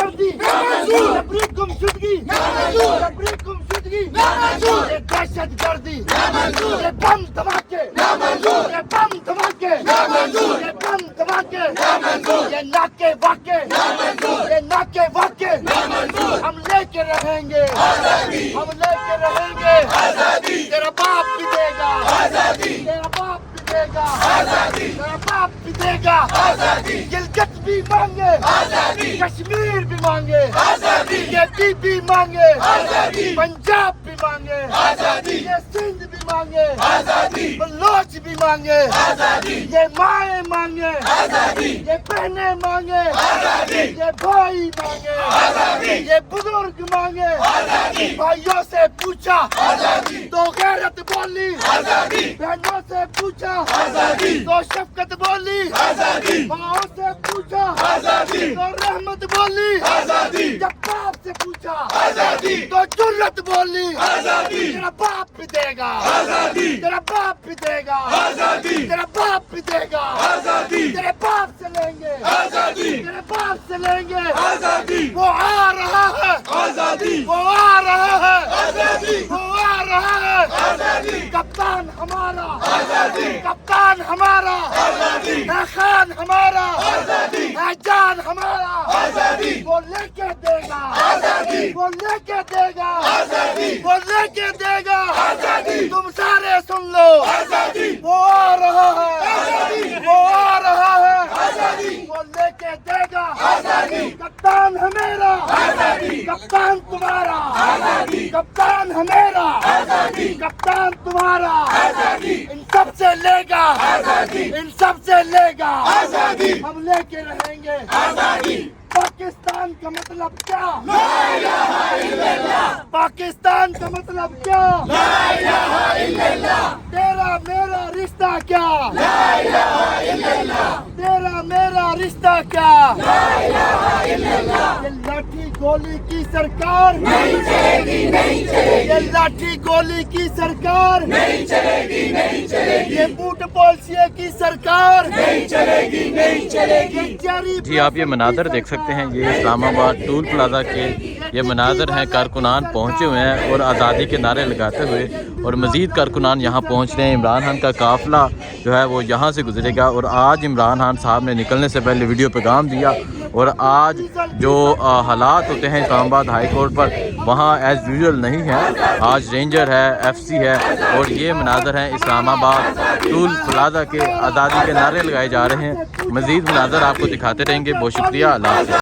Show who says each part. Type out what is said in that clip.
Speaker 1: गर्दी, जबरी गुमशुदगी, जबरी गुमशुदगी, ये दहशत गर्दी, ये बम धमाके, ये बम धमाके, ये बम धमाके, ये नाके वाके, ये नाके वाके, हम लेके रहेंगे, हम लेके रहेंगे, तेरा बाप भी देगा, तेरा बाप भी देगा, तेरा बाप भी देगा, गिलगित भी मांगे, कश्मीर भी मांगे, ये भी मांगे, पंजाब भी मांगे, ये सिंध भी मांगे, बलोच भी मांगे, ये माए मांगे, ये बहने मांगे, ये भाई मांगे, ये बुजुर्ग मांगे, भाइयों से पूछा तो गैरत बोली, बहनों से पूछा तो शफकत बोली, माओ से पूछा तो रहमत बोली, जब बाप से पूछा तो जुर्रत बोली, तेरा बाप भी देगा, तेरा बाप भी देगा, तेरा बाप भी देगा, तेरे बाप से लेंगे, तेरे बाप से लेंगे, वो आ रहा है, वो आ रहा है, वो आ रहा है, कप्तान हमारा, कप्तान हमारा, है खान हमारा, है जान हमारा, वो लेके देगा, वो लेके देगा, वो लेके देगा, तुम सारे सुन लो, वो आ रहा है, वो आ रहा है, वो लेके देगा, कप्तान है मेरा, कप्तान तुम्हारा, कप्तान है मेरा, कप्तान तुम्हारा, इन सब से लेगा, इन सब से लेगा, हम लेके रहेंगे पाकिस्तान का मतलब क्या, पाकिस्तान का मतलब क्या, तेरा मेरा रिश्ता क्या, तेरा मेरा रिश्ता क्या, ये लाठी गोली की सरकार नहीं चलेगी, नहीं चलेगी, ये लाठी गोली की सरकार नहीं चलेगी, नहीं चलेगी, ये बूट पॉलिसी की सरकार नहीं चलेगी, नहीं चलेगी।
Speaker 2: जी आप ये मनाज़र देख सकते हैं, ये इस्लामाबाद टूल प्लाजा के ये मनाज़र हैं। कारकुनान पहुँचे हुए हैं और आज़ादी के नारे लगाते हुए, और मज़ीद कारकुनान यहाँ पहुँच रहे हैं। इमरान खान का काफ़िला जो है वो यहाँ से गुजरेगा, और आज इमरान खान साहब ने निकलने से पहले वीडियो पैगाम दिया, और आज जो हालात होते हैं इस्लामाबाद हाई कोर्ट पर, वहाँ एज़ यूजुअल नहीं है। आज रेंजर है, FC है, और ये मनाज़र हैं इस्लामाबाद टूल प्लाजा के। आज़ादी के नारे लगाए जा रहे हैं। मज़ीद मनाज़र आपको दिखाते रहेंगे। बहुत शुक्रिया। अल्लाह हाफ़िज़।